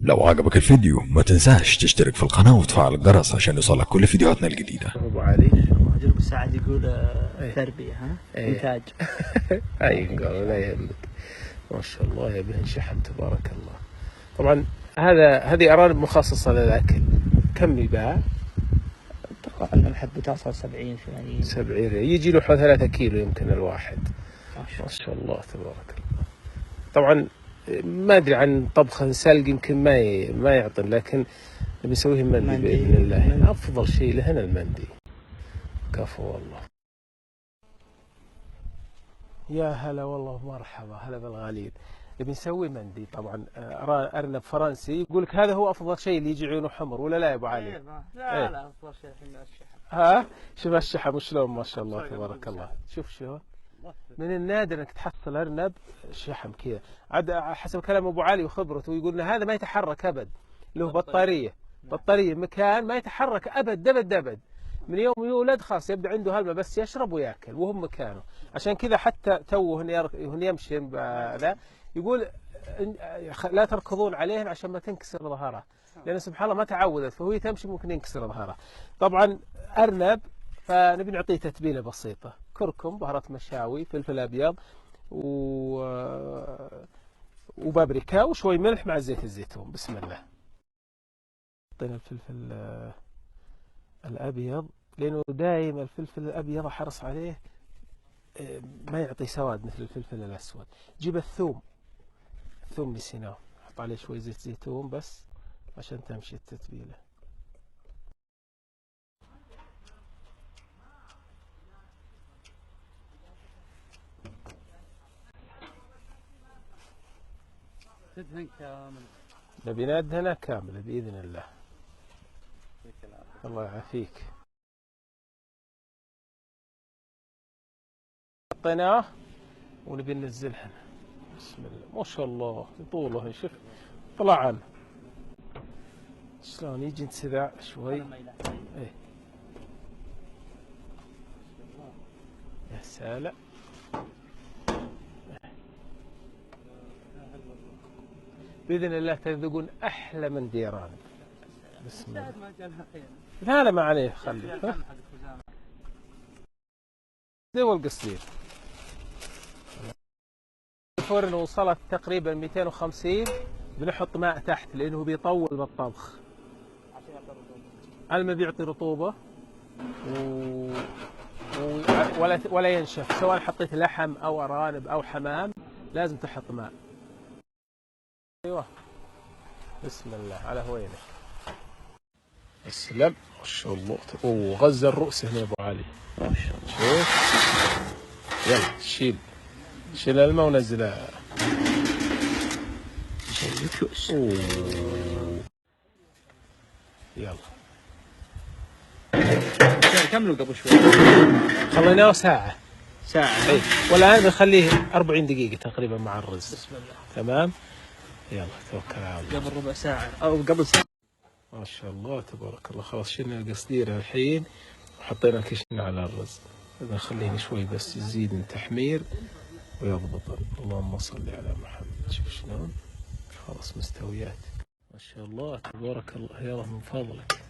لو عجبك الفيديو ما تنساش تشترك في القناة وتفعل الجرس عشان يوصلك كل فيديوهاتنا الجديدة. ابو علي جنوب الساعد يقول تربية ها انتاج. اي قالوا لا يهمك. ما شاء الله يا ابن شحم تبارك الله. طبعا هذه ارانب مخصصة للاكل. كم يباع؟ اتوقع الحبة توصل 70 يجي له 3 كيلو يمكن الواحد. ما شاء الله تبارك الله. طبعا ما ادري عن طبخه سلق يمكن ما يعطن، لكن بنسويه مندي باذن الله. افضل شيء لهنا المندي. كفو والله. يا هلا والله مرحبا، هلا بالغالين. بنسوي مندي طبعا. ارنب فرنسي يقول لك هذا هو افضل شيء اللي يجي عيونه حمر، ولا لا يا ابو علي؟ لا افضل شيء الحين الشحم. ها شوف الشحم شلون ما شاء الله تبارك الله. شوف شلون من النادر انك تحصل ارنب شحم كذا. عاد حسب كلام ابو علي وخبرته يقول ان هذا ما يتحرك ابد، له بطاريه مكان ما يتحرك ابد. من يوم يولد خلاص يبدا عنده هلمه بس يشرب وياكل وهم مكانه. عشان كذا حتى توه هن يمشي ذا يقول لا تركضون عليهن عشان ما تنكسر ظهره، لان سبحان الله ما تعودت، فهو تمشي ممكن ينكسر ظهره. طبعا ارنب فنبي نعطيه تتبيله بسيطه: كركم، بهارات مشاوي، فلفل ابيض وبابريكا وشوي ملح مع زيت الزيتون. بسم الله. حطينا الفلفل الابيض لانه دائما الفلفل الابيض احرص عليه ما يعطي سواد مثل الفلفل الاسود. جيب الثوم بسناه، حط عليه شوي زيت زيتون بس عشان تمشي التتبيله. تدهن كامل. نبي ندهنه كامل باذن الله. الله يعافيك. حطيناه ونبي ننزلهن. بسم الله ما شاء الله يطوله. شوف طلع عنه شلون يجي انسدع شوي. ايه يا سلام. باذن الله تذوقون احلى من ديران. بسم الله. لا ما عليه خلي ذو القصير. الفرن وصلت تقريبا 250 بنحط ماء تحت لانه بيطول بالطبخ. الماء بيعطي رطوبه ولا ينشف. سواء حطيت لحم او ارانب او حمام لازم تحط ماء. ايوه بسم الله على هوينه. السلام ما شاء الله. غزة الرؤس هنا يا ابو علي ما شاء الله. شوف يلا شيل الماء ونزلها. يلا كملوا قبل شوي. خليناه ساعة. اي والآن بنخليه 40 دقيقة تقريبا مع الرز. بسم الله. تمام يلا توكل على الله. قبل ربع ساعة او قبل ساعة. ما شاء الله تبارك الله. خلاص شلنا القصدير الحين وحطينا الكشن على الرز. نخليه شوي بس يزيد تحمير ويضبط. اللهم صل على محمد. شوف شلون خلاص مستويات. ما شاء الله تبارك الله. يلا من فضلك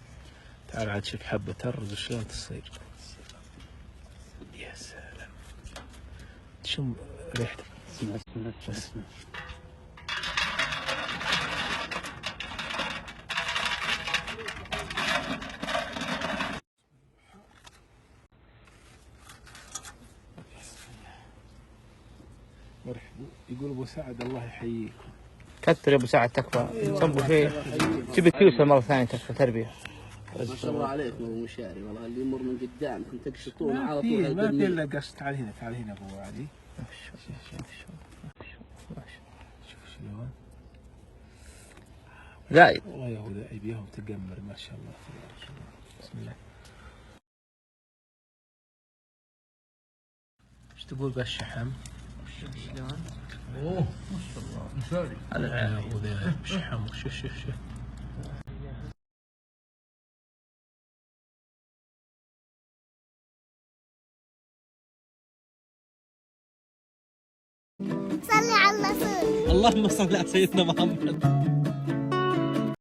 تعال عاد شوف حبة الرز شلون تصير. يا سلام شم ريحته. بس مرحبا. يقول ابو سعد الله يحييكم. كثر يا ابو سعد تكفى. صبوا شيء تبي توصل مرة ثانية تكفى تربية. ما شاء الله عليكم ابو مشاري، والله اللي يمر من قدامكم تقشطون على طول. ما في الا قشط. تعال هنا ابو علي. شوف شلون زايد والله يا هدى يبيهم تقمر ما شاء الله تبارك الله. بسم الله. ايش تقول بالشحم؟ شلون؟ اوه ما شاء الله مشاري. يا هدى شحم. شوف صلي على الرسول. اللهم صل على سيدنا محمد.